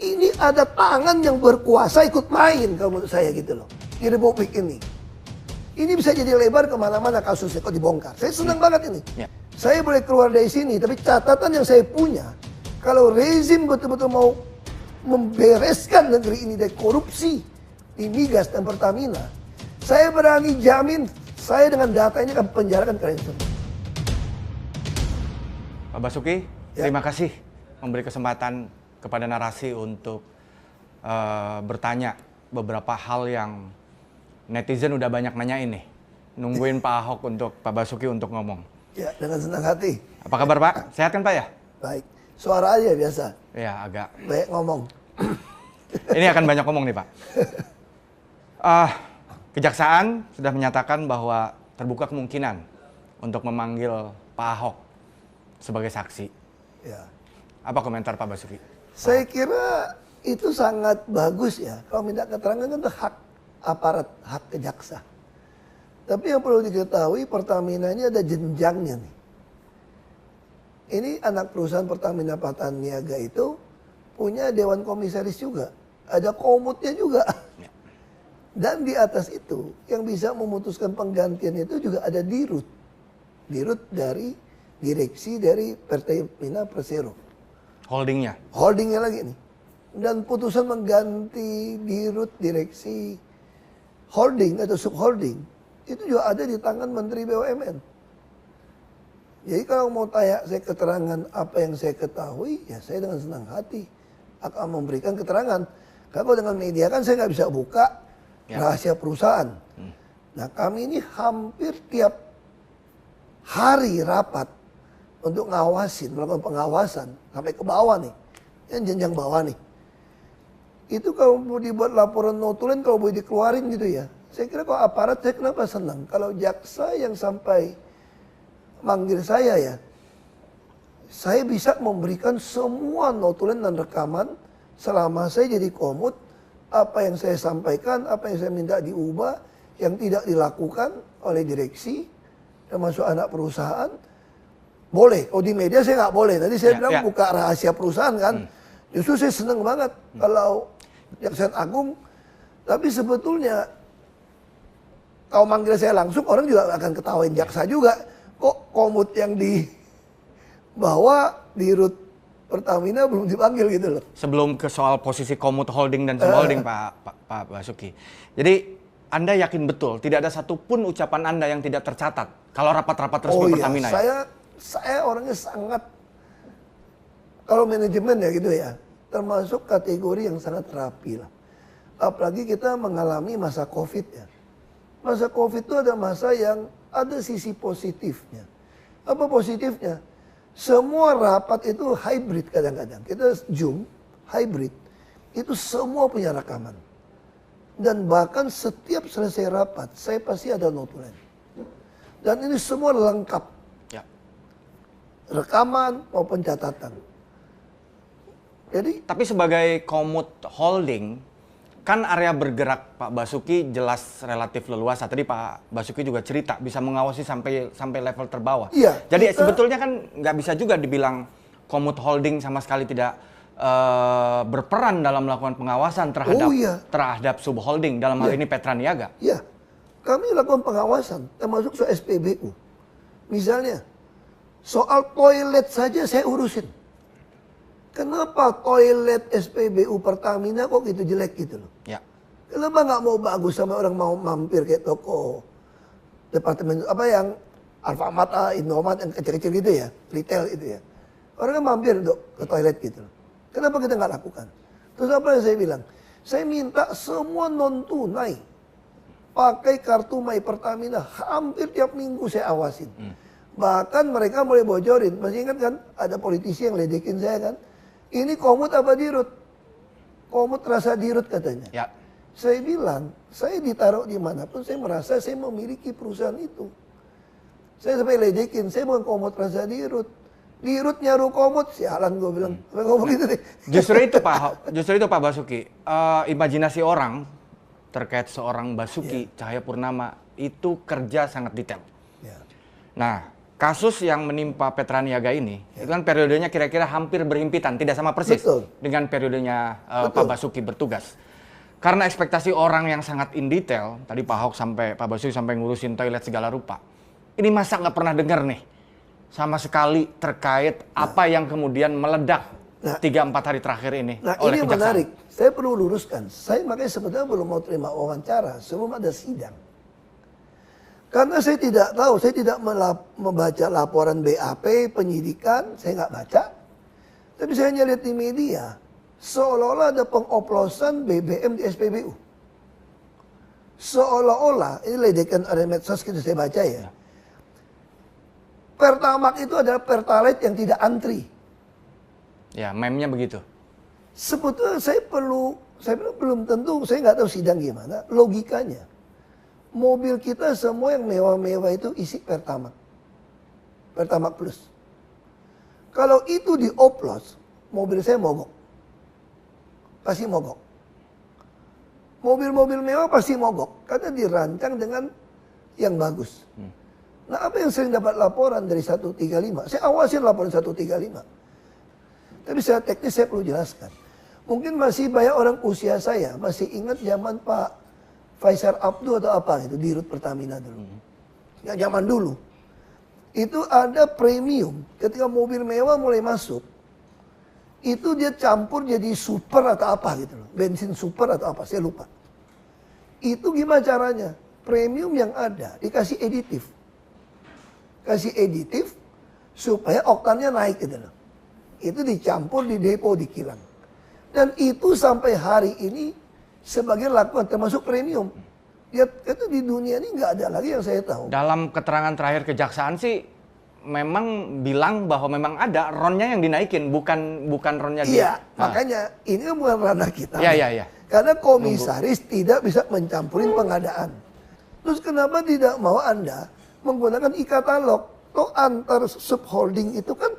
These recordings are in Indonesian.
Ini ada tangan yang berkuasa ikut main kalau menurut saya gitu loh. Di Republik ini. Ini bisa jadi lebar kemana-mana kasusnya kok dibongkar. Saya senang banget ini. Ya. Saya boleh keluar dari sini, tapi catatan yang saya punya, kalau rezim betul-betul mau membereskan negeri ini dari korupsi di migas dan Pertamina, saya berani jamin, saya dengan data ini akan penjarakan kalian semua. Pak Basuki, Ya. terima kasih memberi kesempatan kepada narasi untuk bertanya beberapa hal yang netizen udah banyak nanyain nih. Nungguin Pak Ahok untuk Pak Basuki untuk ngomong. Ya, dengan senang hati. Apa kabar Pak? Sehat kan Pak ya? Baik, suara aja biasa, Ya agak. baik ngomong. Ini akan banyak ngomong nih Pak. Kejaksaan sudah menyatakan bahwa terbuka kemungkinan untuk memanggil Pak Ahok sebagai saksi. Ya. Apa komentar Pak Basuki? Saya kira itu sangat bagus ya. Kalau minta keterangan kan itu hak aparat, hak kejaksa. Tapi yang perlu diketahui Pertamina ini ada jenjangnya nih. Ini anak perusahaan Pertamina Pataniaga itu punya dewan komisaris juga. Ada komutnya juga. Ya. Dan di atas itu yang bisa memutuskan penggantian itu juga ada dirut. Dirut dari direksi dari Pertamina Persero. Holdingnya? Holdingnya lagi nih. Dan putusan mengganti dirut direksi holding atau subholding itu juga ada di tangan Menteri BUMN. Jadi kalau mau tanya saya keterangan apa yang saya ketahui, ya saya dengan senang hati akan memberikan keterangan. Kalau dengan media kan saya nggak bisa buka rahasia perusahaan. Nah kami ini hampir tiap hari rapat untuk ngawasin, melakukan pengawasan sampai ke bawah nih, yang jenjang bawah nih. Itu kalau mau dibuat laporan notulen, kalau boleh dikeluarin gitu ya. Saya kira kalau aparat, saya kenapa senang. Kalau jaksa yang sampai manggil saya ya, saya bisa memberikan semua notulen dan rekaman selama saya jadi komut, apa yang saya sampaikan, apa yang saya minta diubah, yang tidak dilakukan oleh direksi, termasuk anak perusahaan, boleh. Kalau di media saya nggak boleh. Tadi saya bilang buka rahasia perusahaan kan. Justru saya senang banget kalau Jaksa Agung. Tapi sebetulnya kalau manggil saya langsung orang juga akan ketawain jaksa juga. Kok komut yang dibawa di rut Pertamina belum dipanggil gitu loh. Sebelum ke soal posisi komut holding dan subholding Pak Basuki. Jadi Anda yakin betul tidak ada satupun ucapan Anda yang tidak tercatat kalau rapat-rapat resmi Pertamina ya? Saya orangnya sangat, kalau manajemen ya gitu ya, termasuk kategori yang sangat rapi lah. Apalagi kita mengalami masa COVID ya. Masa COVID itu ada masa yang ada sisi positifnya. Apa positifnya? Semua rapat itu hybrid kadang-kadang. Kita Zoom, hybrid. Itu semua punya rekaman. Dan bahkan setiap selesai rapat, saya pasti ada notulen. Dan ini semua lengkap. Ya. Rekaman maupun catatan. Jadi, tapi sebagai komut holding, kan area bergerak Pak Basuki jelas relatif leluasa. Tadi Pak Basuki juga cerita bisa mengawasi sampai level terbawah. Iya, jadi sebetulnya kan nggak bisa juga dibilang komut holding sama sekali tidak berperan dalam melakukan pengawasan terhadap subholding dalam hal ini Petraniaga. Iya, kami lakukan pengawasan termasuk soal SPBU. Misalnya soal toilet saja saya urusin. Kenapa toilet SPBU Pertamina kok gitu jelek gitu loh? Ya. Kenapa nggak mau bagus sama orang mau mampir kayak toko departemen apa yang Alfamart, Indomaret yang kecil-kecil gitu ya, retail itu ya. Orang kan mampir untuk ke toilet gitu loh. Kenapa kita nggak lakukan? Terus apa yang saya bilang? Saya minta semua non tunai pakai kartu My Pertamina, hampir tiap minggu saya awasin. Bahkan mereka mulai bocorin. Masih ingat kan ada politisi yang ledekin saya kan? Ini komut apa dirut? Komut rasa dirut katanya. Ya. Saya bilang, saya ditaruh dimanapun saya merasa saya memiliki perusahaan itu. Saya sampai ledekin, saya bukan komut rasa dirut. Dirut nyaru komut, sialan gue bilang. Sampai ngomong gitu deh. Justru itu Pak Basuki. Imajinasi orang terkait seorang Basuki Cahayapurnama itu kerja sangat detail. Ya. Nah, kasus yang menimpa Petra Niaga ini, itu kan periodenya kira-kira hampir berhimpitan, tidak sama persis dengan periodenya Pak Basuki bertugas. Karena ekspektasi orang yang sangat in detail, tadi Pak Ahok sampai Pak Basuki sampai ngurusin toilet segala rupa. Ini masa nggak pernah dengar nih sama sekali terkait apa yang kemudian meledak 3-4 hari terakhir ini oleh ini kejaksaan. menarik. Saya perlu luruskan. Saya makanya sebetulnya belum mau terima wawancara sebelum ada sidang. Karena saya tidak tahu, saya tidak membaca laporan BAP, penyidikan, saya nggak baca. Tapi saya hanya lihat di media, seolah-olah ada pengoplosan BBM di SPBU. Seolah-olah, ini ledekan ada medsos kita saya baca ya. Pertamax itu adalah Pertalite yang tidak antri. Ya, meme-nya begitu. Sebetulnya saya bilang belum tentu, saya nggak tahu sidang gimana, logikanya. Mobil kita semua yang mewah-mewah itu isi Pertamax. Pertamax Plus. Kalau itu dioplos, mobil saya mogok. Pasti mogok. Mobil-mobil mewah pasti mogok. Karena dirancang dengan yang bagus. Nah, apa yang sering dapat laporan dari 135? Saya awasin laporan 135. Tapi secara teknis saya perlu jelaskan. Mungkin masih banyak orang usia saya masih ingat zaman Pak Faisal Abdul atau apa itu di Rut Pertamina dulu. Ya, zaman dulu. Itu ada premium. Ketika mobil mewah mulai masuk, itu dia campur jadi super atau apa gitu loh. Bensin super atau apa, saya lupa. Itu gimana caranya? Premium yang ada dikasih aditif. Kasih aditif supaya oktannya naik gitu loh. Itu dicampur di depo di kilang. Dan itu sampai hari ini sebagian lakukan termasuk premium. Ya itu di dunia ini nggak ada lagi yang saya tahu. Dalam keterangan terakhir kejaksaan sih memang bilang bahwa memang ada ronnya yang dinaikin, bukan ronnya dia. Iya, makanya ini kan bukan ranah kita. Iya. Karena komisaris tidak bisa mencampurin pengadaan. Terus kenapa tidak mau Anda menggunakan e-katalog? Toh antar subholding itu kan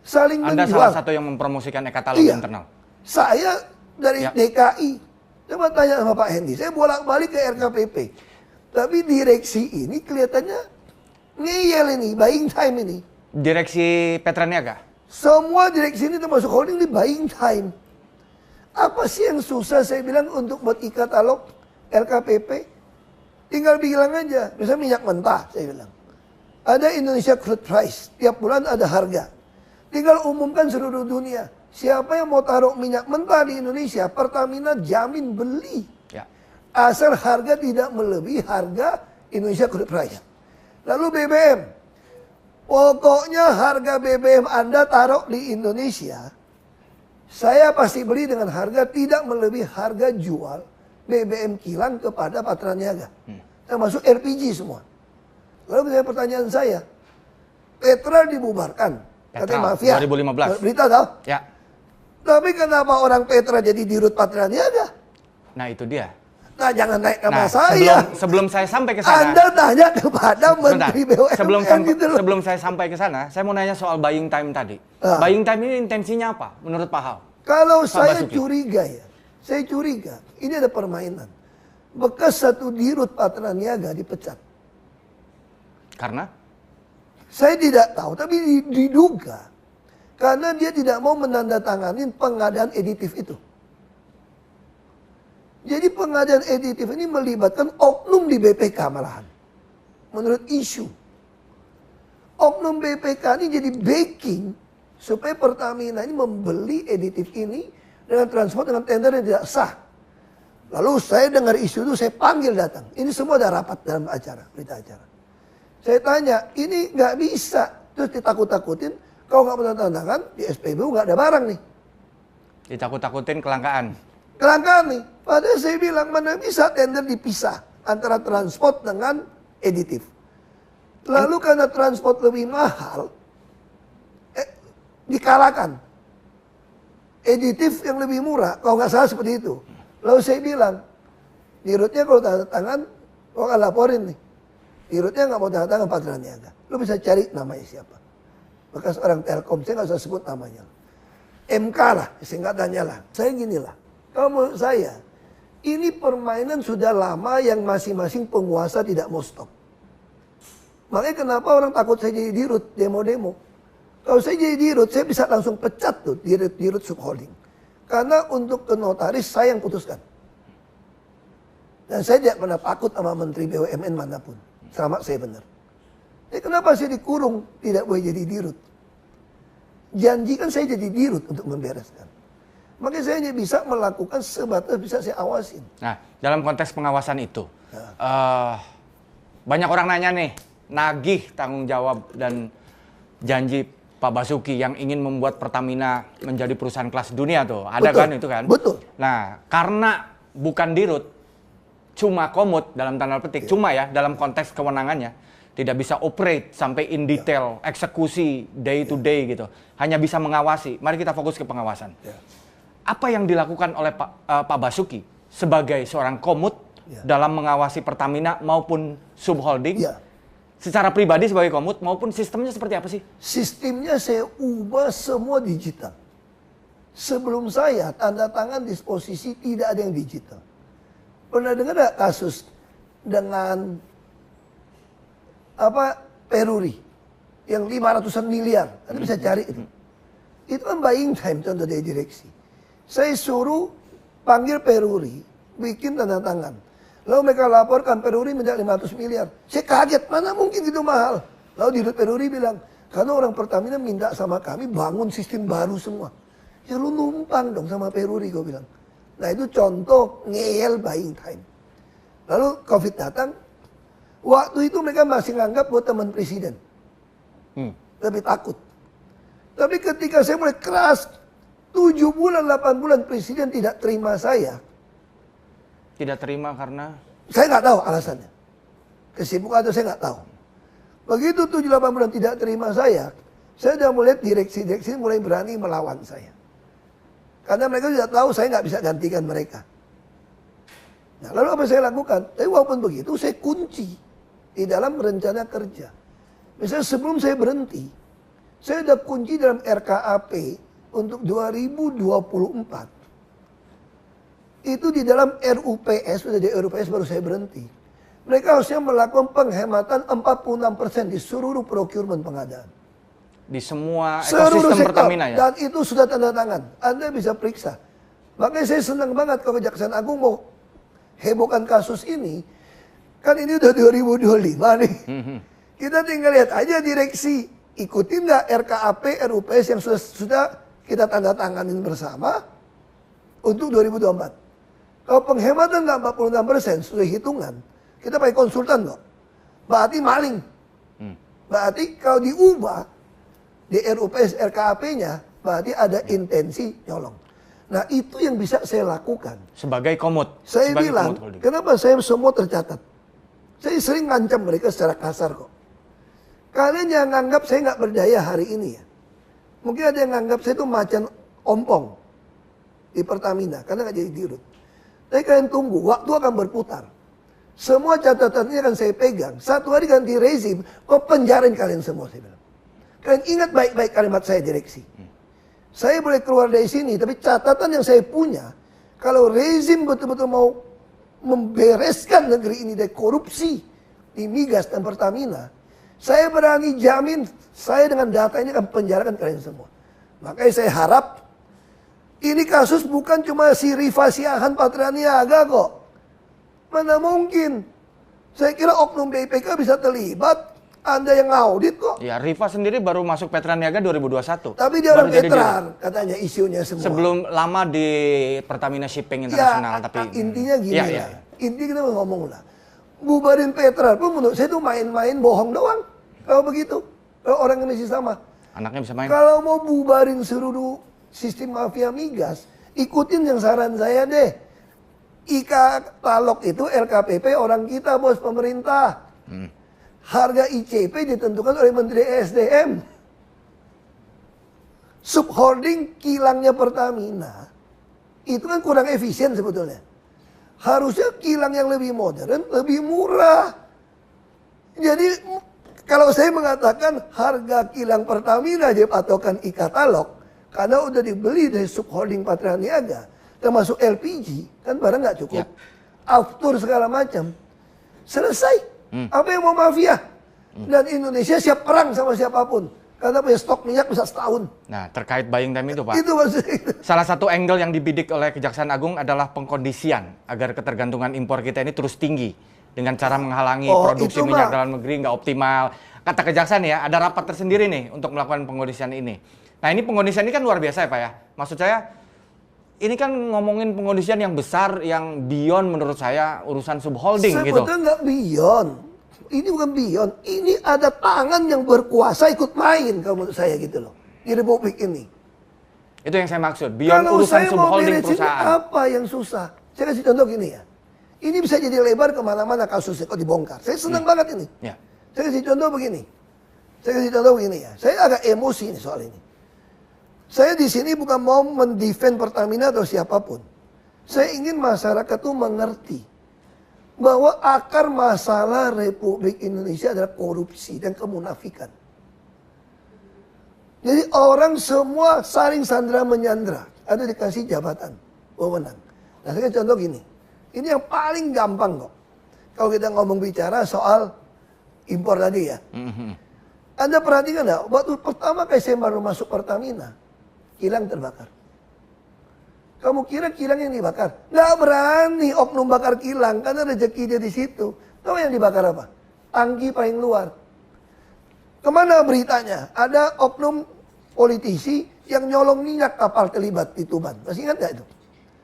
saling Anda menjual. salah satu yang mempromosikan e-katalog internal. Saya dari DKI, coba tanya sama Pak Hendi, saya bolak-balik ke RKPP. Tapi direksi ini kelihatannya ngeyel ini, buying time ini. Direksi Petra Niaga? Semua direksi ini termasuk holding di buying time. Apa sih yang susah saya bilang untuk buat e-katalog LKPP? Tinggal bilang aja, misalnya minyak mentah, saya bilang. Ada Indonesia Crude Price, tiap bulan ada harga. Tinggal umumkan seluruh dunia. Siapa yang mau taruh minyak mentah di Indonesia, Pertamina jamin beli. Ya. Asal harga tidak melebihi harga Indonesia Crude Price. Lalu BBM. Pokoknya harga BBM Anda taruh di Indonesia, saya pasti beli dengan harga tidak melebihi harga jual BBM kilang kepada Petra Niaga. Termasuk LPG semua. Lalu pertanyaan saya, Petra dibubarkan. Katanya mafia. 2015. Berita tahu? Ya. Tapi kenapa orang Petra jadi di Rut Petra Niaga? Nah itu dia. Nah jangan naik nama saya. Sebelum saya sampai ke sana. Anda tanya kepada Menteri BUMN. Sebelum saya sampai ke sana, saya mau nanya soal buying time tadi. Buying time ini intensinya apa menurut Pak Ahok? Kalau saya curiga ya, saya curiga ini ada permainan. Bekas satu dirut Petra Niaga dipecat. Karena? Saya tidak tahu, tapi diduga. Karena dia tidak mau menandatangani pengadaan editif itu. Jadi pengadaan editif ini melibatkan oknum di BPK malahan. Menurut isu. Oknum BPK ini jadi backing supaya Pertamina ini membeli editif ini dengan transport dengan tender yang tidak sah. Lalu saya dengar isu itu, saya panggil datang. Ini semua ada rapat dalam acara, berita acara. Saya tanya, ini nggak bisa. Terus ditakut-takutin, kalau nggak pernah tanda tangan, di SPBU nggak ada barang nih. Ditakut-takutin kelangkaan. Kelangkaan nih. Padahal saya bilang, mana bisa tender dipisah antara transport dengan editif. Lalu karena transport lebih mahal, dikalahkan. Editif yang lebih murah, kalau nggak salah seperti itu. Lalu saya bilang, dirutnya kalau tanda tangan, kau akan laporin nih. Dirutnya nggak mau tanda tangan Petra Niaga. Lu bisa cari namanya siapa. Bekas orang Telkom, saya nggak usah sebut namanya. MK lah, singkatannya lah. Saya gini lah, kalau menurut saya, ini permainan sudah lama yang masing-masing penguasa tidak mau stop. Makanya kenapa orang takut saya jadi dirut, demo-demo. Kalau saya jadi dirut, saya bisa langsung pecat tuh dirut subholding. Karena untuk ke notaris saya yang putuskan. Dan saya tidak pernah takut sama menteri BUMN manapun. Selama saya benar. Kenapa saya dikurung tidak boleh jadi dirut? Janjikan saya jadi dirut untuk membereskan. Makanya saya hanya bisa melakukan sebatas bisa saya awasin. Nah, dalam konteks pengawasan itu, banyak orang nanya nih, nagih tanggung jawab dan janji Pak Basuki yang ingin membuat Pertamina menjadi perusahaan kelas dunia tuh. Ada Betul. kan itu kan? Betul. Nah, karena bukan dirut, cuma komut dalam tanda petik, cuma ya dalam konteks kewenangannya, tidak bisa operate sampai in detail, eksekusi day to day gitu. Hanya bisa mengawasi. Mari kita fokus ke pengawasan. Apa yang dilakukan oleh Pak Basuki sebagai seorang komut dalam mengawasi Pertamina maupun subholding? Secara pribadi sebagai komut maupun sistemnya seperti apa sih? Sistemnya saya ubah semua digital. Sebelum saya tanda tangan disposisi tidak ada yang digital. Pernah dengar gak kasus dengan Peruri yang 500-an miliar? Anda bisa cari itu. Itu kan buying time contoh dari direksi. Saya suruh panggil Peruri, bikin tanda tangan. Lalu mereka laporkan Peruri minta 500 miliar. Saya kaget, mana mungkin itu mahal. Lalu dirut Peruri bilang, karena orang Pertamina minta sama kami bangun sistem baru semua. Ya lu numpang dong sama Peruri, gue bilang. Nah itu contoh ngeyel buying time. Lalu COVID datang, waktu itu mereka masih nganggap buat teman presiden. Lebih takut. Tapi ketika saya mulai keras, 7 bulan, 8 bulan presiden tidak terima saya. Tidak terima karena? Saya nggak tahu alasannya. Kesibukan atau saya nggak tahu. Begitu 7-8 bulan tidak terima saya sudah melihat direksi-direksi mulai berani melawan saya. Karena mereka sudah tahu saya nggak bisa gantikan mereka. Nah, lalu apa saya lakukan? Tapi walaupun begitu, saya kunci di dalam rencana kerja. Misalnya sebelum saya berhenti, saya sudah kunci dalam RKAP untuk 2024. Itu di dalam RUPS, sudah di RUPS baru saya berhenti. Mereka harusnya melakukan penghematan 46% di seluruh procurement pengadaan. Di semua seluruh ekosistem sektor, Pertamina ya? Dan itu sudah tanda tangan. Anda bisa periksa. Makanya saya senang banget kalau Kejaksaan Agung mau hebohkan kasus ini. Kan ini udah 2025 nih. Kita tinggal lihat aja direksi. Ikutin nggak RKAP, RUPS yang sudah kita tanda tanganin bersama untuk 2024. Kalau penghematan nggak 46%, sudah hitungan. Kita pakai konsultan kok. Berarti maling. Berarti kalau diubah di RUPS RKAP-nya, berarti ada intensi nyolong. Nah itu yang bisa saya lakukan. Sebagai komut. Saya sebagai bilang, komut kenapa saya semua tercatat. Saya sering ngancam mereka secara kasar kok. Kalian yang nganggap saya nggak berdaya hari ini ya. Mungkin ada yang nganggap saya itu macan ompong di Pertamina, karena nggak jadi dirut. Tapi kalian tunggu, waktu akan berputar. Semua catatannya akan saya pegang. Satu hari ganti rezim, kok penjarain kalian semua, saya bilang. Kalian ingat baik-baik kalimat saya direksi. Saya boleh keluar dari sini, tapi catatan yang saya punya, kalau rezim betul-betul mau membereskan negeri ini dari korupsi di migas dan Pertamina, saya berani jamin, saya dengan data ini akan penjarakan kalian semua. Makanya saya harap, ini kasus bukan cuma si Rifa Siahaan Patraniaga kok. Mana mungkin. Saya kira oknum BPK bisa terlibat. Anda yang ngaudit kok. Ya, Rifa sendiri baru masuk Petraniaga 2021. Tapi dia orang veteran, katanya isunya semua. Sebelum lama di Pertamina Shipping Internasional. Ya, tapi intinya gini ya, lah. Intinya kita ngomong lah. Bubarin Petra pun menurut saya itu main-main bohong doang. Kalau begitu. Kalau orang Indonesia sama. Anaknya bisa main. Kalau mau bubarin seluruh sistem mafia migas, ikutin yang saran saya deh. IKA Talok itu LKPP orang kita, bos, pemerintah. Harga ICP ditentukan oleh Menteri SDM. Subholding kilangnya Pertamina, itu kan kurang efisien sebetulnya. Harusnya kilang yang lebih modern, lebih murah. Jadi kalau saya mengatakan harga kilang Pertamina aja patokan IKA Talok, karena udah dibeli dari subholding Patraniaga, termasuk LPG, kan barang nggak cukup. Aftur segala macam. Selesai. Apa yang mau mafia? Dan Indonesia siap perang sama siapapun. Karena punya stok minyak bisa setahun. Nah, terkait buying time itu, Pak. Itu maksudnya. Salah satu angle yang dibidik oleh Kejaksaan Agung adalah pengkondisian agar ketergantungan impor kita ini terus tinggi dengan cara menghalangi produksi minyak dalam negeri nggak optimal. Kata Kejaksaan ya, ada rapat tersendiri nih untuk melakukan pengkondisian ini. Nah, ini pengkondisian ini kan luar biasa ya, Pak ya. Maksud saya, ini kan ngomongin pengkondisian yang besar, yang beyond menurut saya urusan subholding gitu. Sebetulnya nggak beyond. Ini bukan beyond. Ini ada tangan yang berkuasa ikut main kalau menurut saya gitu loh. Di Republik ini. Itu yang saya maksud. Beyond Kalau urusan saya mau subholding beresin perusahaan. apa yang susah? Saya kasih contoh gini ya. Ini bisa jadi lebar kemana-mana kasusnya kok dibongkar. Saya senang banget ini. Ya. Saya kasih contoh begini. Ya. Saya agak emosi nih soal ini. Saya di sini bukan mau mendefend Pertamina atau siapapun. Saya ingin masyarakat tuh mengerti bahwa akar masalah Republik Indonesia adalah korupsi dan kemunafikan. Jadi orang semua saling sandra menyandra, ada dikasih jabatan, wewenang. Nah, saya contoh gini, ini yang paling gampang kok. Kalau kita ngomong bicara soal impor tadi ya. Anda perhatikan nggak, waktu pertama kali saya baru masuk Pertamina, kilang terbakar. Kamu kira kilang yang dibakar? Nggak berani oknum bakar kilang karena rezeki dia di situ. Tahu yang dibakar apa? Tangki paling luar. Kemana beritanya? Ada oknum politisi yang nyolong minyak kapal terlibat di Tuban. Masih ingat nggak itu?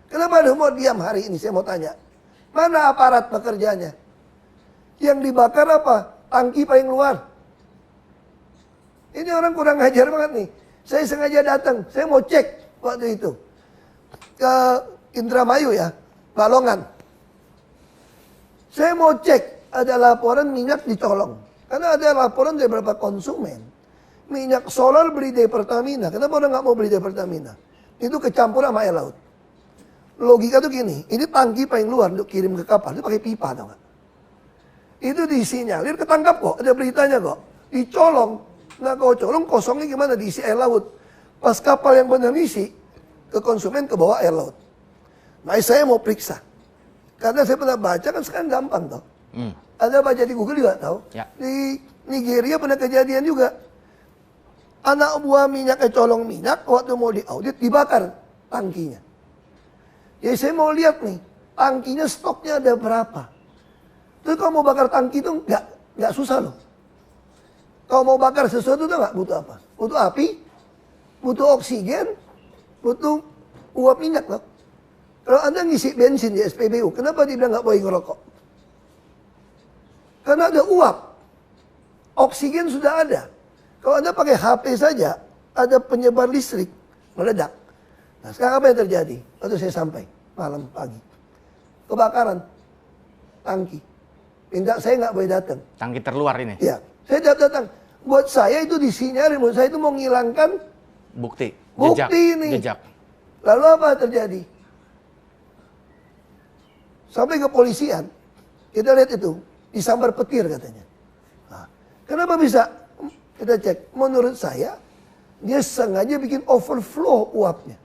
Kenapa ada mau diam hari ini? Saya mau tanya. Mana aparat pekerjanya? Yang dibakar apa? Tangki paling luar. Ini orang kurang ajar banget nih. Saya sengaja datang. Saya mau cek waktu itu ke Indramayu ya, Balongan. Saya mau cek ada laporan minyak dicolong. Karena ada laporan dari beberapa konsumen. Minyak solar beli dari Pertamina. Kenapa orang nggak mau beli dari Pertamina? Itu kecampur sama air laut. Logika tuh gini, ini tangki paling luar untuk kirim ke kapal, itu pakai pipa tau nggak? Itu disinyalir, ketangkap kok, ada beritanya kok. Dicolong, nah kalau colong kosongnya gimana? Diisi air laut. Pas kapal yang benar isi, ke konsumen ke bawah air laut. Nah saya mau periksa. Karena saya pernah baca kan sekarang gampang toh. Anda baca di Google juga tahu. Ya. Di Nigeria pernah kejadian juga. Anak buah minyak colong minyak waktu mau diaudit dibakar tangkinya. Jadi saya mau lihat nih, tangkinya stoknya ada berapa. Terus kalau mau bakar tangki itu nggak susah loh. Kalau mau bakar sesuatu itu nggak butuh apa? Butuh api, butuh oksigen, butuh uap minyak loh. Kalau Anda ngisi bensin di SPBU, kenapa dibilang nggak boleh ngerokok? Karena ada uap. Oksigen sudah ada. Kalau Anda pakai HP saja, ada penyebar listrik, meledak. Nah sekarang apa yang terjadi? Waktu saya sampai, malam pagi. Kebakaran. Tangki. Minta saya nggak boleh datang. Tangki terluar ini? Ya, saya datang. Buat saya itu disinyalir, buat saya itu mau menghilangkan Bukti ini. Jejak. Lalu apa terjadi? Sampai kepolisian, kita lihat itu, disambar petir katanya. Nah, kenapa bisa? Kita cek, menurut saya, dia sengaja bikin overflow uapnya.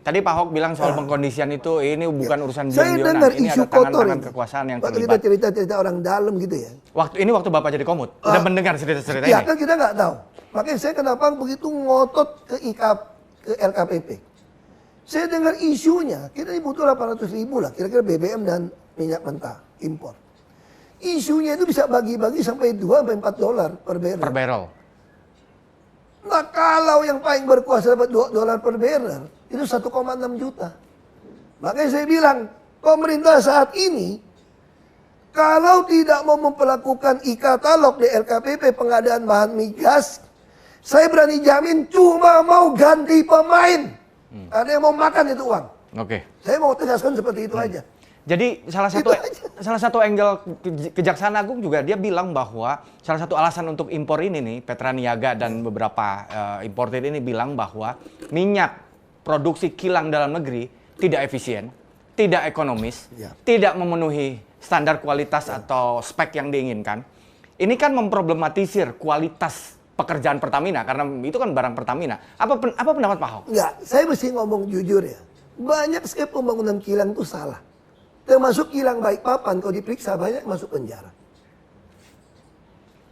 Tadi Pak Ahok bilang soal pengkondisian itu, ini bukan urusan Saya bion-bionan. dengar Ini isu ada kotor tangan-tangan ini. kekuasaan yang Waktu terlibat. kita cerita-cerita orang dalam gitu ya. Waktu Bapak jadi komut, udah mendengar cerita-cerita Ya ini? kan kita nggak tahu. Makanya saya kenapa begitu ngotot ke LKPP. Saya dengar isunya, kita butuh 800.000 lah, kira-kira BBM dan minyak mentah impor. Isunya itu bisa bagi-bagi sampai $2-4 per barrel. Per barrel. Nah kalau yang paling berkuasa dapat $2 per barrel, itu 1,6 juta. Makanya saya bilang, pemerintah saat ini, kalau tidak mau memperlakukan e-katalog di LKPP pengadaan bahan migas, saya berani jamin cuma mau ganti pemain. Ada yang mau makan itu uang. Oke. Saya mau tegaskan seperti itu aja. Jadi salah satu angle Kejaksaan Agung juga dia bilang bahwa salah satu alasan untuk impor ini nih Petraniaga dan beberapa importer ini bilang bahwa minyak produksi kilang dalam negeri tidak efisien, tidak ekonomis, tidak memenuhi standar kualitas atau spek yang diinginkan. Ini kan memproblematisir kualitas pekerjaan Pertamina karena itu kan barang Pertamina. Apa pendapat Pak Ahok? Enggak, saya mesti ngomong jujur ya. Banyak sekali pembangunan kilang itu salah. Termasuk kilang Balikpapan, kalau diperiksa banyak masuk penjara.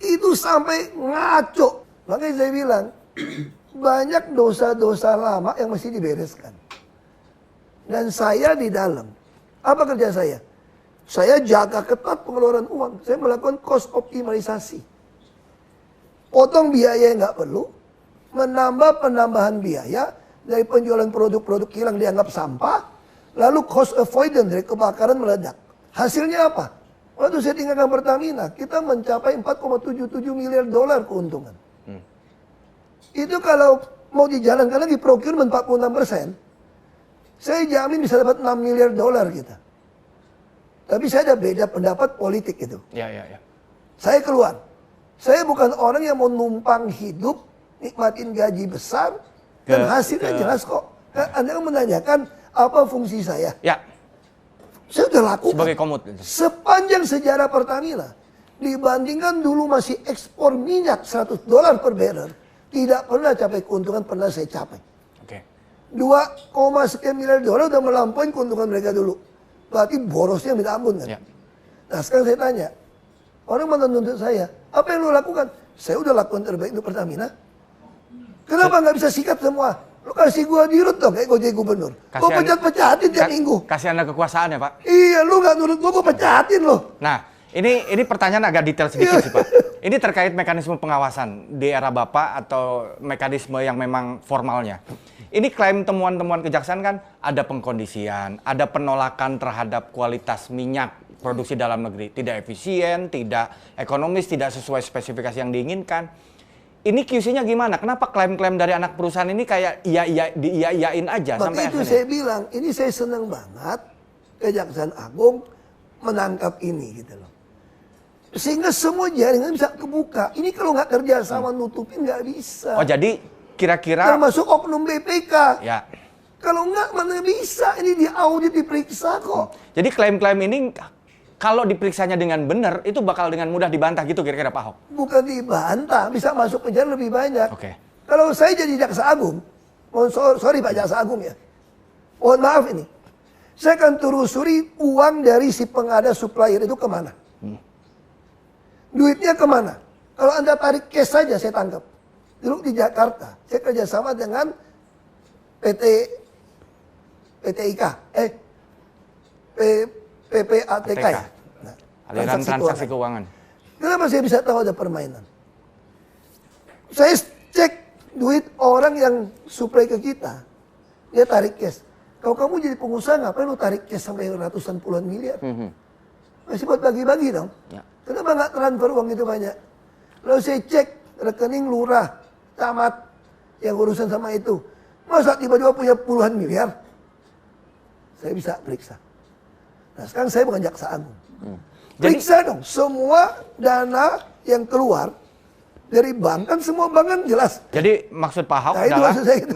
Itu sampai ngaco. Makanya saya bilang, banyak dosa-dosa lama yang mesti dibereskan. Dan saya di dalam. Apa kerja saya? Saya jaga ketat pengeluaran uang. Saya melakukan cost optimalisasi. Potong biaya yang nggak perlu. Menambah penambahan biaya. Dari penjualan produk-produk kilang dianggap sampah. Lalu cost avoidance dari kebakaran meledak. Hasilnya apa? Waktu saya tinggalkan Pertamina, kita mencapai 4,77 miliar dolar keuntungan. Itu kalau mau dijalankan lagi procurement 46%, saya jamin bisa dapat 6 miliar dolar kita. Tapi saya ada beda pendapat politik itu. Ya. Saya keluar. Saya bukan orang yang mau numpang hidup, nikmatin gaji besar, dan hasilnya jelas kok. Anda menanyakan apa fungsi saya. Ya. Saya sudah lakukan. Sebagai komut. Sepanjang sejarah Pertamina, dibandingkan dulu masih ekspor minyak 100 dolar per barrel, tidak pernah capai keuntungan, pernah saya capai. Oke. 2, sekian miliar dolar udah melampaui keuntungan mereka dulu. Berarti borosnya minta ampun kan. Ya. Nah sekarang saya tanya, orang mana nuntut saya, apa yang lo lakukan? Saya udah lakukan terbaik untuk Pertamina. Kenapa nggak bisa sikat semua? Lo kasih gua dirut dong kayak gua jadi gubernur. Gua pecat-pecatin tiap minggu. Kasih Anda kekuasaan ya Pak? Iya, lu nggak nurut gua pecatin lo. Nah, ini pertanyaan agak detail sedikit sih Pak. Ini terkait mekanisme pengawasan di era Bapak atau mekanisme yang memang formalnya. Ini klaim temuan-temuan kejaksaan kan ada pengkondisian, ada penolakan terhadap kualitas minyak produksi dalam negeri. Tidak efisien, tidak ekonomis, tidak sesuai spesifikasi yang diinginkan. Ini QC-nya gimana? Kenapa klaim-klaim dari anak perusahaan ini kayak iya-iyain aja sampai itu akhirnya? Saya bilang, ini saya senang banget Kejaksaan Agung menangkap ini gitu loh. Sehingga semua jaringan bisa kebuka. Ini kalau nggak kerja sama nutupin nggak bisa. Oh jadi kira-kira termasuk oknum BPK. ya. Kalau nggak mana bisa, ini diaudit diperiksa kok. Jadi klaim-klaim ini kalau diperiksanya dengan benar itu bakal dengan mudah dibantah gitu kira-kira Pak Ahok? Bukan dibantah, bisa masuk penjara lebih banyak. Oke. Kalau saya jadi Jaksa Agung, sorry Pak Jaksa Agung ya, mohon maaf ini, saya akan telusuri uang dari si pengada supplier itu kemana. Duitnya kemana? Kalau Anda tarik cash saja saya tangkap. Dulu di Jakarta, saya kerjasama dengan PPATK ya. Nah, Aliran transaksi keuangan. Kenapa saya bisa tahu ada permainan? Saya cek duit orang yang supply ke kita, dia tarik cash. Kalau kamu jadi pengusaha ngapain lu tarik cash sampai ratusan puluhan miliar? Masih buat bagi-bagi dong. Ya. Kenapa nggak transfer uang itu banyak? Lalu saya cek rekening lurah, camat yang urusan sama itu. Masa tiba-tiba punya puluhan miliar? Saya bisa periksa. Nah sekarang saya bukan Jaksa Agung. Periksa dong semua dana yang keluar dari bank, kan semua bank kan jelas. Jadi maksud Pak Ahok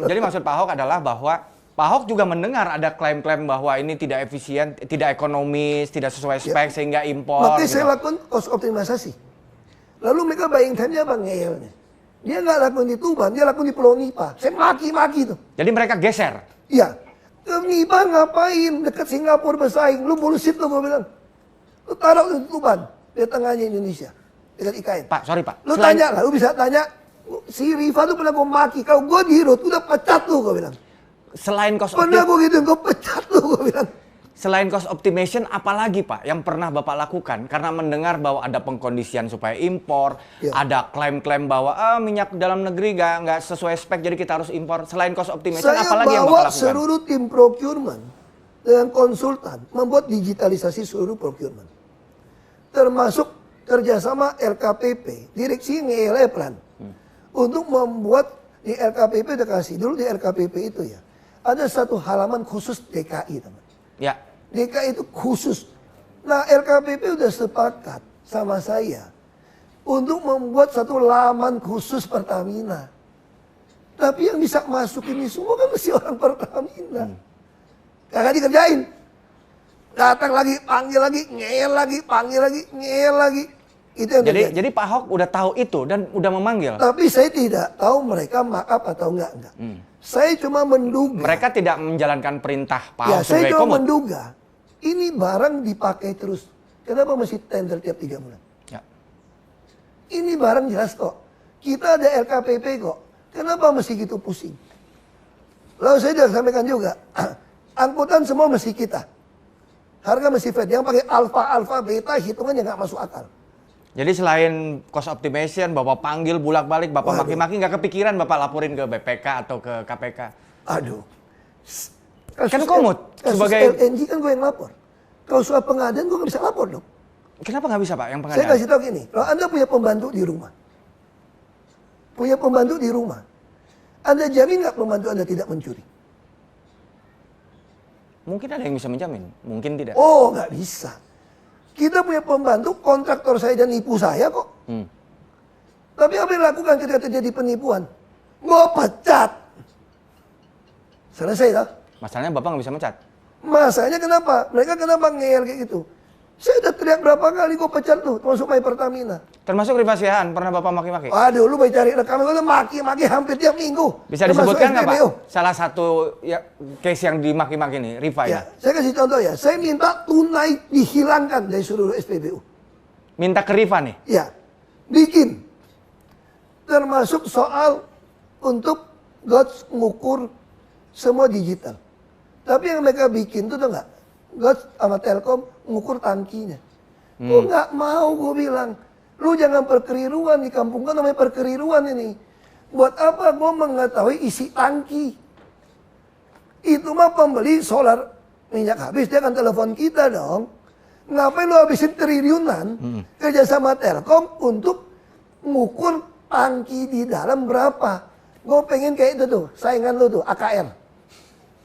jadi maksud Pak Ahok adalah bahwa Pak Ahok juga mendengar ada klaim-klaim bahwa ini tidak efisien, tidak ekonomis, tidak sesuai spek sehingga impor. Makanya gitu. saya lakukan cost optimalisasi. Lalu mereka buying time-nya apa ngeyelnya? Dia nggak lakukan di Tuban, dia lakukan di Pulau Nipa. Saya maki-maki tuh. Jadi mereka geser. Iya. Ke Nipa ngapain? Dekat Singapura bersaing. Lu bullshit lu gue bilang. Lu taruh di Tuban, di tengahnya Indonesia. Dekat IKN. Pak, sorry Pak. Lu tanya lah, lu bisa tanya. Si Riva tuh pernah gue maki. Kalau gue di Hirut, udah pecat lu gue bilang. Selain cost Pernah gue gitu, gue pecat lu gue bilang. Selain cost optimization, apalagi Pak yang pernah Bapak lakukan? Karena mendengar bahwa ada pengkondisian supaya impor, ada klaim-klaim bahwa minyak dalam negeri nggak sesuai spek, jadi kita harus impor. Selain cost optimization, apalagi yang Bapak lakukan? Saya bawa seluruh tim procurement dengan konsultan membuat digitalisasi seluruh procurement, termasuk kerjasama LKPP, direksi ngelai plan untuk membuat di LKPP udah kasih dulu di LKPP itu ya ada satu halaman khusus DKI teman. Ya. DKI itu khusus. Nah LKPP udah sepakat sama saya untuk membuat satu laman khusus Pertamina. Tapi yang bisa masuk ini semua kan mesti orang Pertamina. Kagak dikerjain. Datang lagi, panggil lagi, ngeyel lagi, panggil lagi, ngeyel lagi. Itu yang jadi Pak Ahok udah tahu itu dan udah memanggil. Tapi saya tidak tahu mereka markup atau enggak. Saya cuma menduga. Mereka tidak menjalankan perintah Pak Ahok saya sebagai cuma komod. menduga. Ini barang dipakai terus. Kenapa mesti tender tiap 3 bulan? Ya. Ini barang jelas kok. Kita ada LKPP kok. Kenapa mesti gitu pusing? Lalu saya sudah sampaikan juga, angkutan semua mesti kita. Harga mesti fair. Yang pakai alfa, beta, hitungannya nggak masuk akal. Jadi selain cost optimization, Bapak panggil bulak-balik, Bapak Waduh. maki-maki, nggak kepikiran Bapak laporin ke BPK atau ke KPK? Aduh. Kan komut kasus sebagai... LNG kan gue yang lapor. Kalau soal pengadaan gue nggak bisa lapor dong. Kenapa nggak bisa Pak yang Saya pengadaan? kasih tahu gini, kalau Anda punya pembantu di rumah, Anda jamin nggak pembantu Anda tidak mencuri? Mungkin ada yang bisa menjamin, mungkin tidak. Oh, nggak bisa. Kita punya pembantu, kontraktor saya dan nipu saya kok. Tapi apa yang dilakukan ketika terjadi penipuan? Gue pecat. Selesai tak? Masalahnya Bapak nggak bisa mencat. Masalahnya kenapa? Mereka kenapa ngeyel kayak gitu? Saya udah teriak berapa kali gue pecat lu, termasuk My Pertamina. Termasuk Rifa Siahaan, pernah Bapak maki-maki? Waduh, lu baik cari rekaman, lu maki-maki hampir tiap minggu. Bisa Termasuk disebutkan nggak Pak? SPBU. Salah satu ya, case yang dimaki-maki nih, Rifa Ya, ya. saya kasih contoh ya. Saya minta tunai dihilangkan dari seluruh SPBU. Minta ke Rifa nih. Ya, bikin. Termasuk soal untuk GOTS ngukur semua digital. Tapi yang mereka bikin itu tuh nggak, GOTS sama Telkom ngukur tangkinya. Gue nggak mau, gue bilang, lu jangan perkeliruan di kampung kan, namanya perkeliruan ini. Buat apa gue mengetahui isi tangki? Itu mah pembeli solar minyak habis, dia akan telepon kita dong. Ngapain lu habisin triliunan kerja sama Telkom untuk ngukur tangki di dalam berapa? Gue pengen kayak itu tuh, saingan lu tuh, AKR.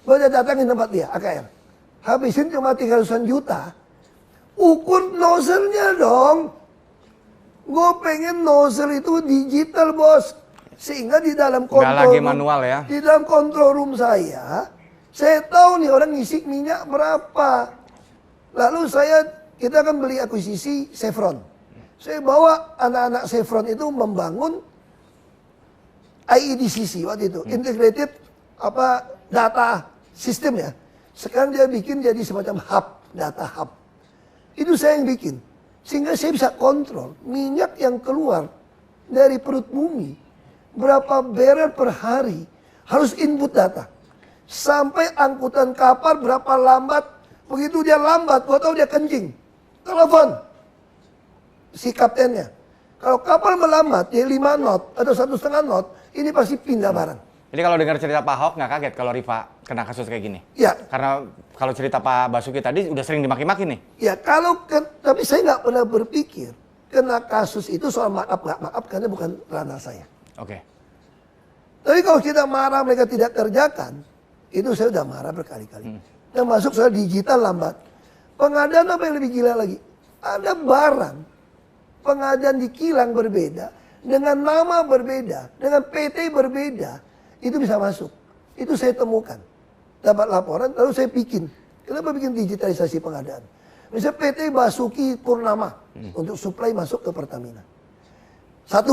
Gue udah datangin tempat dia, AKR. Habisin cuma 300-an juta. Ukur nozzle-nya dong. Gue pengen nozzle itu digital, bos. Sehingga di dalam Nggak kontrol lagi room, manual ya. di dalam kontrol room saya tahu nih orang ngisi minyak berapa. Lalu kita akan beli akuisisi Chevron. Saya bawa anak-anak Chevron itu membangun IEDCC waktu itu, integrated data system ya. Sekarang dia bikin jadi semacam hub, data hub. Itu saya yang bikin. Sehingga saya bisa kontrol minyak yang keluar dari perut bumi. Berapa barrel per hari. Harus input data. Sampai angkutan kapal berapa lambat. Begitu dia lambat, gua tahu dia kencing. Telepon si kaptennya. Kalau kapal melambat, dia 5 knot atau 1,5 knot, ini pasti pindah barang. Jadi kalau dengar cerita Pak Ahok nggak kaget kalau Rifa kena kasus kayak gini? Ya. Karena kalau cerita Pak Basuki tadi udah sering dimaki-maki nih. Ya tapi saya nggak pernah berpikir kena kasus itu soal maaf nggak maaf karena bukan ranah saya. Oke. Tapi kalau kita marah mereka tidak kerjakan, itu saya udah marah berkali-kali. Yang masuk soal digital lambat. Pengadaan apa yang lebih gila lagi? Ada barang pengadaan di kilang berbeda, dengan nama berbeda, dengan PT berbeda. Itu bisa masuk. Itu saya temukan. Dapat laporan, lalu saya bikin. Kenapa bikin digitalisasi pengadaan? Misalnya PT Basuki Purnama untuk supply masuk ke Pertamina. 1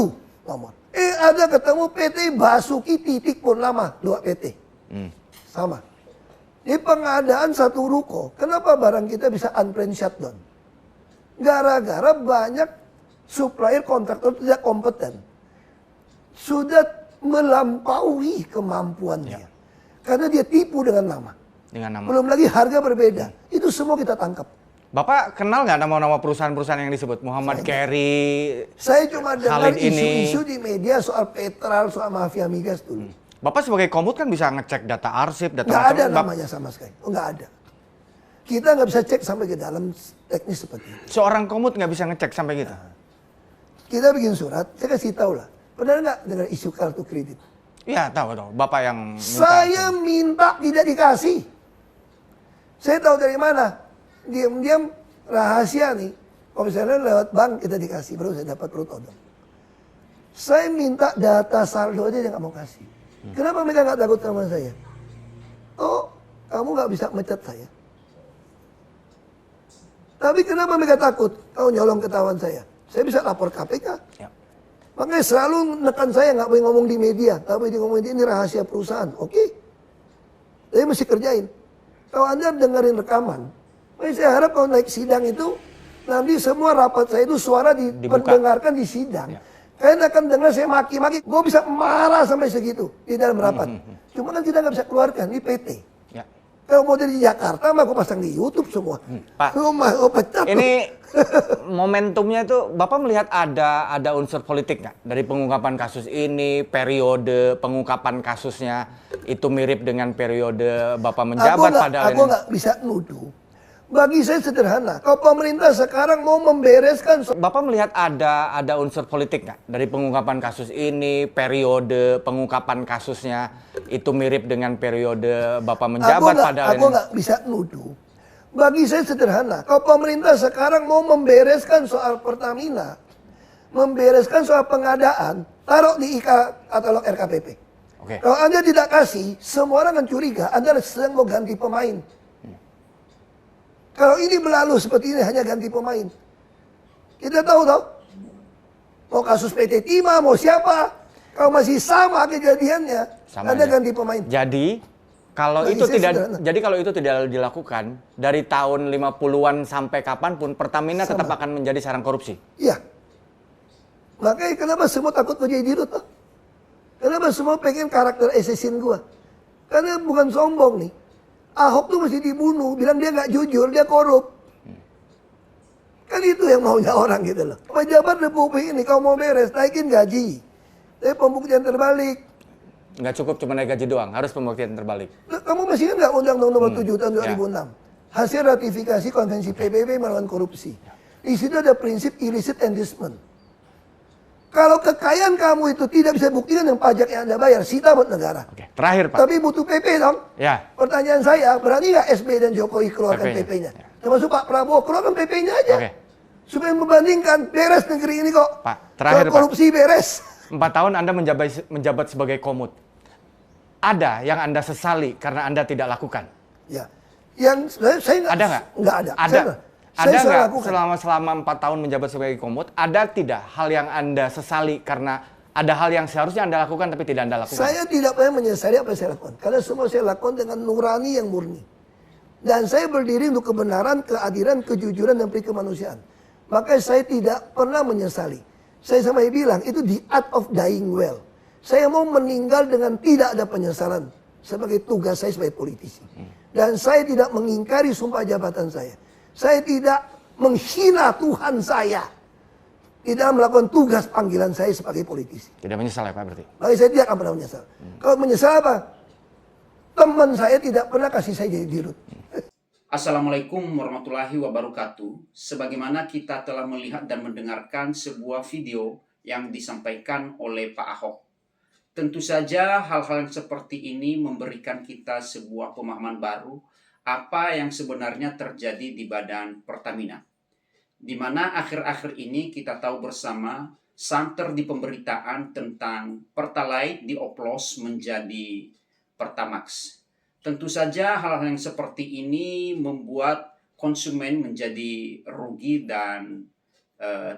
nomor. Ada ketemu PT Basuki Titik Purnama, 2 PT. Sama. Ini pengadaan 1 ruko. Kenapa barang kita bisa unplanned shutdown? Gara-gara banyak supplier kontraktor tidak kompeten. Sudah melampaui kemampuannya. Karena dia tipu dengan nama. Dengan nama. Belum lagi harga berbeda. Itu semua kita tangkap. Bapak kenal nggak nama-nama perusahaan-perusahaan yang disebut? Muhammad Carey. Saya cuma dengar Khalid ini. isu-isu di media soal Petral, soal mafia migas dulu. Bapak sebagai komut kan bisa ngecek data arsip, data Nggak ada macam. namanya sama sekali. Oh, nggak ada. Kita nggak bisa cek sampai ke dalam teknis seperti itu. Seorang komut nggak bisa ngecek sampai gitu. Kita bikin surat, saya kasih tahu lah. Pernah nggak dengar isu kartu kredit? Iya tahu. Bapak yang minta. Saya minta tidak dikasih. Saya tahu dari mana. Diam-diam rahasia nih. Kalau misalnya lewat bank kita dikasih, baru saya dapat perut odong. Saya minta data saldo aja dia nggak mau kasih. Kenapa mereka nggak takut sama saya? Oh, kamu nggak bisa mecat saya. Tapi kenapa mereka takut? Kau nyolong ketahuan saya. Saya bisa lapor KPK. Ya. Makanya selalu menekan saya nggak boleh ngomong di media, nggak boleh ngomong ini rahasia perusahaan, oke? Tapi mesti kerjain. Kalau Anda dengerin rekaman, saya harap kalau naik sidang itu Nanti semua rapat saya itu suara diperdengarkan di sidang. Ya. Kalian akan dengar saya maki-maki. Gue bisa marah sampai segitu di dalam rapat. Cuma kan kita nggak bisa keluarkan, ini PT. Ya. Kalau mau dari Jakarta, mah gue pasang di YouTube semua. Pak, Gue pecat. ini momentumnya itu Bapak melihat ada unsur politik nggak dari pengungkapan kasus ini, periode pengungkapan kasusnya itu mirip dengan periode Bapak menjabat padahal Aku nggak bisa nuduh. Bagi saya sederhana. Kalau pemerintah sekarang mau membereskan Bapak melihat ada unsur politik nggak dari pengungkapan kasus ini, periode pengungkapan kasusnya itu mirip dengan periode Bapak menjabat padahal aku nggak bisa nuduh. Bagi saya sederhana. Kalau pemerintah sekarang mau membereskan soal Pertamina, membereskan soal pengadaan, taruh di katalog RKPP. Oke. Kalau Anda tidak kasih, semua orang akan curiga Anda sedang mau ganti pemain. Kalau ini berlalu seperti ini hanya ganti pemain. Kita tahu toh. Mau kasus PT Timah, mau siapa. Kalau masih sama kejadiannya, Anda ganti pemain. Jadi kalau itu tidak dilakukan dari tahun 50-an sampai kapanpun Pertamina tetap akan menjadi sarang korupsi. Iya. Makanya kenapa semua takut menjadi dirut toh? Kenapa semua pengen karakter assassin gua? Karena bukan sombong nih. Ahok tuh mesti dibunuh, bilang dia nggak jujur, dia korup. Kan itu yang maunya orang gitu loh. Pejabat Republik ini kalau mau beres, naikin gaji. Tapi pembuktian terbalik. Nggak cukup cuma naik gaji doang, harus pembuktian terbalik. Nah, kamu masih nggak Undang-Undang Nomor 7 tahun 2006? Hasil ratifikasi Konvensi PBB melawan korupsi. Di situ ada prinsip illicit enrichment. Kalau kekayaan kamu itu tidak bisa buktikan dengan pajak yang Anda bayar, sita buat negara. Oke, terakhir Pak. Tapi butuh PP dong. Ya. Pertanyaan saya, berani nggak SBY dan Jokowi keluarkan PP-nya? Ya. Termasuk Pak Prabowo, keluarkan PP-nya aja. Oke. Supaya membandingkan, beres negeri ini kok. Pak, terakhir kalau korupsi beres. 4 tahun Anda menjabat sebagai Komut. Ada yang Anda sesali karena Anda tidak lakukan? Ya. Yang saya nggak. Ada nggak? Nggak ada. Ada. Saya Ada nggak lakukan. selama 4 tahun menjabat sebagai Komut, ada tidak hal yang Anda sesali karena ada hal yang seharusnya Anda lakukan tapi tidak Anda lakukan? Saya tidak pernah menyesali apa yang saya lakukan. Karena semua saya lakukan dengan nurani yang murni. Dan saya berdiri untuk kebenaran, keadilan, kejujuran, dan kemanusiaan. Maka saya tidak pernah menyesali. Saya sampai bilang, itu the art of dying well. Saya mau meninggal dengan tidak ada penyesalan. Sebagai tugas saya sebagai politisi. Dan saya tidak mengingkari sumpah jabatan saya. Saya tidak menghina Tuhan saya. Tidak melakukan tugas panggilan saya sebagai politisi. Tidak menyesal ya Pak berarti? Makanya saya tidak akan pernah menyesal. Kalau menyesal apa? Teman saya tidak pernah kasih saya jadi dirut. Assalamualaikum warahmatullahi wabarakatuh. Sebagaimana kita telah melihat dan mendengarkan sebuah video yang disampaikan oleh Pak Ahok. Tentu saja hal-hal yang seperti ini memberikan kita sebuah pemahaman baru apa yang sebenarnya terjadi di Badan Pertamina. Di mana akhir-akhir ini kita tahu bersama santer di pemberitaan tentang Pertalite dioplos menjadi Pertamax. Tentu saja hal-hal yang seperti ini membuat konsumen menjadi rugi dan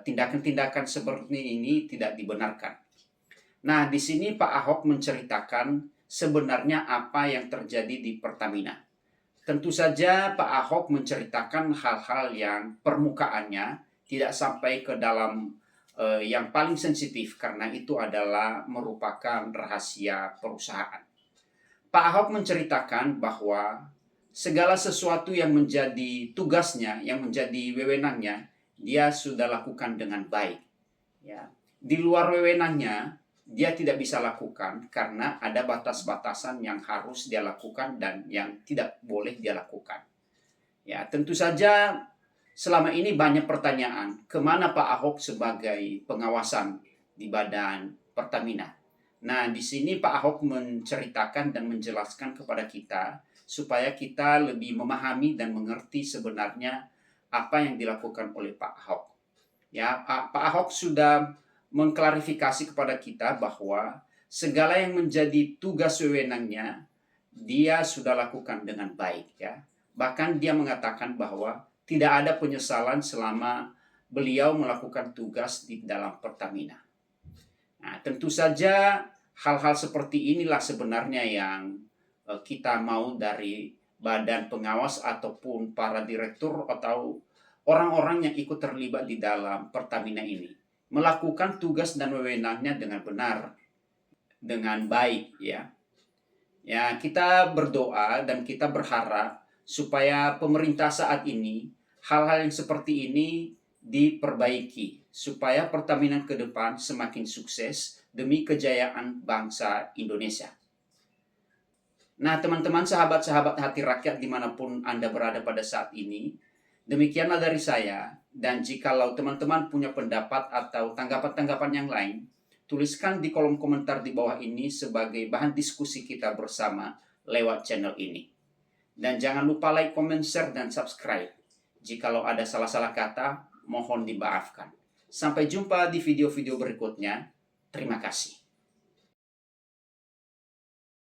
tindakan-tindakan seperti ini tidak dibenarkan. Nah, di sini Pak Ahok menceritakan sebenarnya apa yang terjadi di Pertamina. Tentu saja Pak Ahok menceritakan hal-hal yang permukaannya tidak sampai ke dalam yang paling sensitif karena itu adalah merupakan rahasia perusahaan. Pak Ahok menceritakan bahwa segala sesuatu yang menjadi tugasnya, yang menjadi wewenangnya, dia sudah lakukan dengan baik. Ya. Di luar wewenangnya, dia tidak bisa lakukan karena ada batas-batasan yang harus dia lakukan dan yang tidak boleh dia lakukan. Ya, tentu saja selama ini banyak pertanyaan, kemana Pak Ahok sebagai pengawasan di Badan Pertamina? Nah, di sini Pak Ahok menceritakan dan menjelaskan kepada kita supaya kita lebih memahami dan mengerti sebenarnya apa yang dilakukan oleh Pak Ahok. Ya, Pak Ahok sudah mengklarifikasi kepada kita bahwa segala yang menjadi tugas wewenangnya dia sudah lakukan dengan baik ya. Bahkan dia mengatakan bahwa tidak ada penyesalan selama beliau melakukan tugas di dalam Pertamina. Nah, tentu saja hal-hal seperti inilah sebenarnya yang kita mau dari badan pengawas ataupun para direktur atau orang-orang yang ikut terlibat di dalam Pertamina ini melakukan tugas dan wewenangnya dengan benar, dengan baik, ya. Ya, kita berdoa dan kita berharap supaya pemerintah saat ini hal-hal yang seperti ini diperbaiki supaya Pertamina ke depan semakin sukses demi kejayaan bangsa Indonesia. Nah, teman-teman, sahabat-sahabat hati rakyat dimanapun Anda berada pada saat ini, demikianlah dari saya. Dan jikalau teman-teman punya pendapat atau tanggapan-tanggapan yang lain, tuliskan di kolom komentar di bawah ini sebagai bahan diskusi kita bersama lewat channel ini. Dan jangan lupa like, comment, share, dan subscribe. Jikalau ada salah-salah kata, mohon dimaafkan. Sampai jumpa di video-video berikutnya. Terima kasih.